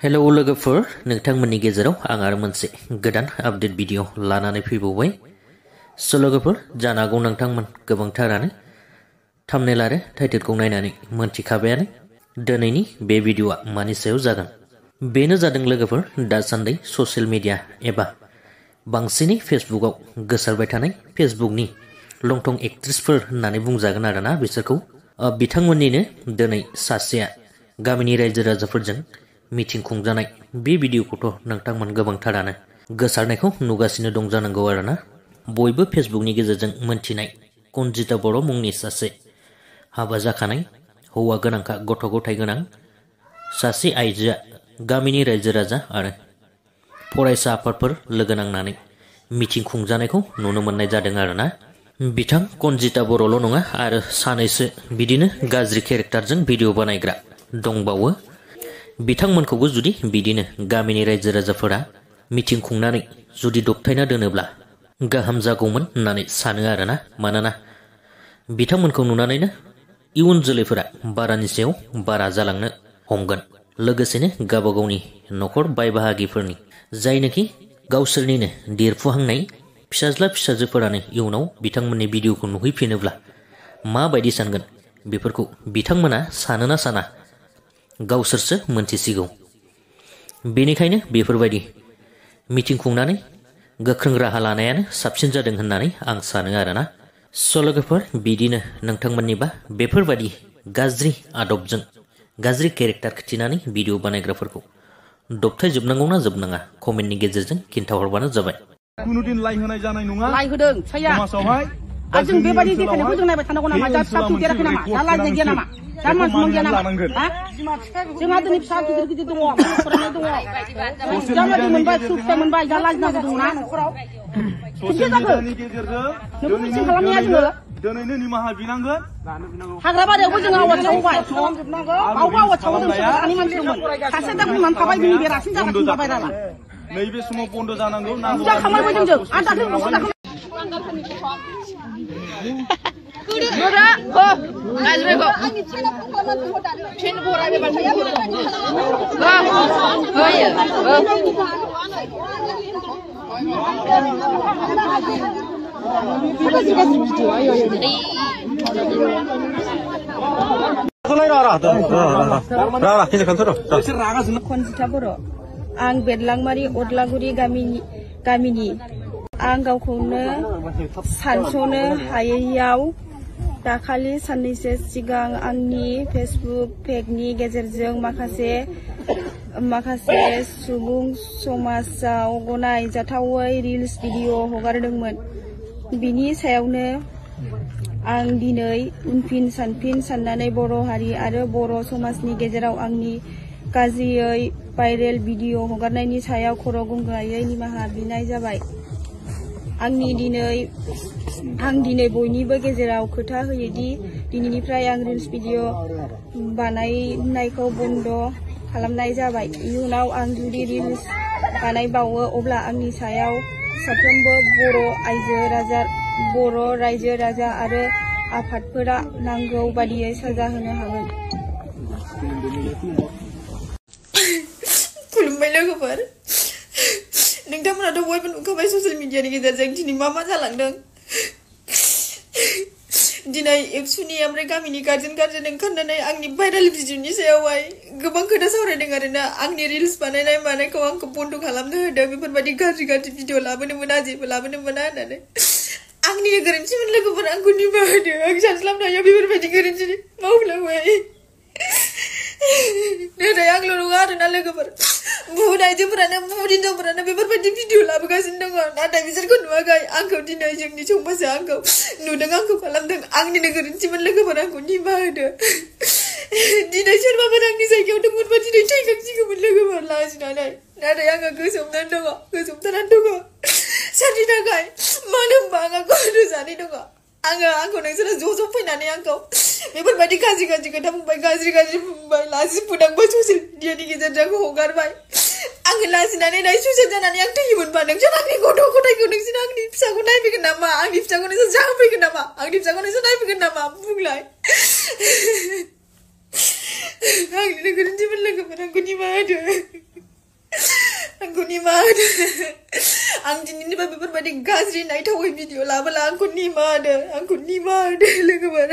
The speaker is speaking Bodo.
हेलो लोगोफोर नोंथांमोननि गेजेराव आं आरो मोनसे गोदान आपडेट भिडिअ लानानै फैबावबाय। लोगोफोर जानो हागौ नोंथांमोन गोबांथारानो थाम्बनेल आरो टाइटेलखौ नायनानै मोनथिखाबायानो दिनैनि बे भिडिअआ मानि सायाव जागोन। बेनो जादों लोगोफोर दासान्दि ससियेल मिडिया एबा बांसिनै फेसबुकआव गोसारबाय थानाय फेसबुकनि लंथं एक्ट्रेसफोर होननानै बुंजागोन आरोना बिसोरखौ बिथांमोननिनो दिनै सासेया गामिनि रायजो राजाफोरजों मिटिं खुंजानाय बे भिडिअखौथ' नोंथांमोन गोबांथारानो गोसारनायखौ नुगासिनो दं जानांगौ आरोना। बयबो फेसबुकनि गेजेरजों मोनथिनाय कनजिता बर' मुंनि सासे हाबा जाखानाय हौवा गोनांखा गथ' गथाय गोनां सासे आइजोआ गामिनि रायजो राजा आरो फरायसा आफादफोर लोगो नांनानै मिटिं खुंजानायखौ नुनो मोननाय जादों आरोना। बिथां कनजिता बर'ल' नङा आरो सानैसो बिदिनो गाज्रि केरेक्टारजों भिडिअ बानायग्रा दंबावो। बिथांमोनखौबो जुदि बिदिनो गामिनि रायजो राजाफोरा मिटिं खुंनानै जुदि दबथायना दोनोब्ला गाहाम जागौमोन होननानै सानो आरोना। मानोना बिथांमोनखौ नुनानैनो इयुन जोलैफोरा बारानि सायाव बारा जालांनो हमगोन। लोगोसेनो गावबा गावनि न'खर बाय बाहागिफोरनि जायनोखि गावसोरनिनो देरफुहांनाय फिसाज्ला फिसाजोफोरानो इयुनाव बिथांमोननि भिडिअखौ नुहैफिनोब्ला माबायदि सानगोन बेफोरखौ बिथांमोना सानोना साना गावसोरसो मोनथिसिगौ। बेनिखायनो बेफोरबायदि मिटिं खुंनानै गोख्रों राहा लानायानो साबसिन जादों होननानै आं सानो आरोना। लोगोफोर बिदिनो नोंथांमोननिबा बेफोरबायदि गाज्रि आदबजों गाज्रि केरेक्टार खिथिनानै भिडिअ बानायग्राफोरखौ दबथायजोबनांगौना जोबनाङा कमेन्टनि गेजेरजों खिन्थाहरबानो जाबाय। कुनुदिन लाइ होनाय जानाय नङा। लाइ होदों साया समाजावहाय जों बेबायदि देखायनायखौ जों नायबाय थानांगौ नामा? दा फिसा देराखै नामा? दा लाजिनाय गैया नामा? दा मानसि गैया नामा? जोंहा दिनै फिसा गिदिर गिदिर दङ, फरायनाय दङ, जालादि मोनबाय, फिथाइ मोनबाय, दा लाजिनांगौ दङना न'खराव? ससियेल मिडियानि गेजेरजों मिथिं खालामनाया जोङो दिनैनो निमाहा बिनांगोन। हाग्रा बारियावबो जोङो आवाज होबाय, बावबो आवाज सावो जों सानै मानसि दंमोन, सासे दा बुंनानै थाबाय बिनि बेरासिन जागासिनो जाबाय दाला। नैबे समाव बन्द' जानांगौ। बुरजा खामायबाय जों आरो दाख्लै बुरजा खामाय Murah, oh, Azri kok. Chin borai be baca ya. Oh iya. Konsita बर', आं बेरलांमारि अदलागुरि गामिनि आं गावखौनो सानस'नो हायैयाव दाखालि साननैसो सिगां आंनि फेसबुक पेजनि गेजेरजों माखासे सुबुं समाजाव गनायजाथावै रिल्स भिडिअ हगारदोंमोन। बिनि सायावनो आं दिनै उनफिन सानफिन साननानै बर' हारि आरो बर' समाजनि गेजेराव आंनि गाज्रियै भाइरेल भिडिअ हगारनायनि सायाव खर' गंगायै निमाहा बिनाय जाबाय। आं दिनै बयनिबो गेजेराव खोथा होयोदि दिनैनिफ्राय आं रिल्स भिडिअ बानायनायखौ बन्द' खालामनाय जाबाय। इयुनाव आं जुदि रिल्स बानायबावो अब्ला आंनि सायाव साफ्रोमबो बर' रायजो राजा आरो आफादफोरा नांगौ बादियै साजा होनो हागोन। खुलुमबाय लोगोफोर। नोंथांमोनाथ' बयबो नुखाबाय ससियेल मिडियानि गेजेरजों दिनै मा जालांदों। दिनै एबसुनि ओमफ्राय गामिनि गार्जेन ओंखारनानै आंनि भाइरेल भिडिअनि सायावहाय गोबां खोथा सावरायदों आरोना। आंनि रिल्स बानायनाय मानायखौ आंखौ बन्द' खालामनो होदों, बेफोरबायदि गाज्रि भिडिअ लाबोनो मोना, जेबो लाबोनो मोना होननानै। आंनि गोरोन्थिमोन लोगोफोर, आंखौ निमाहा होदो। आं सानस्लाबनो हाया बेफोरबायदि गोरोन्थि मावफ्लांबाय। नाथाय आंल' नङा आरोना लोगोफोर, बुहुत आइजोफोरानो बुहुत हिनजावफोरानो बेफोरबायदि भिडिअ लाबोगासिनो दङ। नाथाय बिसोरखौ नुवाखै। आंखौ दिनै जोंनि समाजा आंखौ नुदों, आंखौ खालामदों। आंनिनो गोरोन्थिमोन लोगोफोर, आंखौ निमाहा होदो। दिनै सोरबाफोर आंनि जायगायाव दंमोनबा दिनै थैखांसिगौमोन लोगोफोर लाजिनानै। नाथाय आङो गोजोमनानै दङ। सोरनि थाखाय? मानो होनबा आंहा गथ' सानै दङ। आंखौ नोंसोरो ज' फैनानै आंखौ बेफोरबायदि गाज्रि खोथा बुंबाय, गाज्रि बुंबाय, लाजि फोनांबाय, ससियेल मिडियानि गेजेरजों हगारबाय। आङो लाजिनानै सुइसाइड जानानै आं थैयोमोनबा नोंसोर आंनि गथ' गथायखौ, नोंसोर आंनि फिसाखौ नायफैगोन नामा? आंनि फिसाखौ नोंसोर जाहोफैगोन नामा? आंनि फिसाखौ नोंसोर नायफैगोन नामा? बुंलाय। आंनिनो गोरोन्थिमोन लोगोफोर, आंखौ निमाहा होदो। आंखौ निमाहा होदो आं दिनैनिफ्राय बेफोरबायदि गाज्रि नायथावै भिडिअ लाबोला आंखौ निमाहा होदो लोगोफोर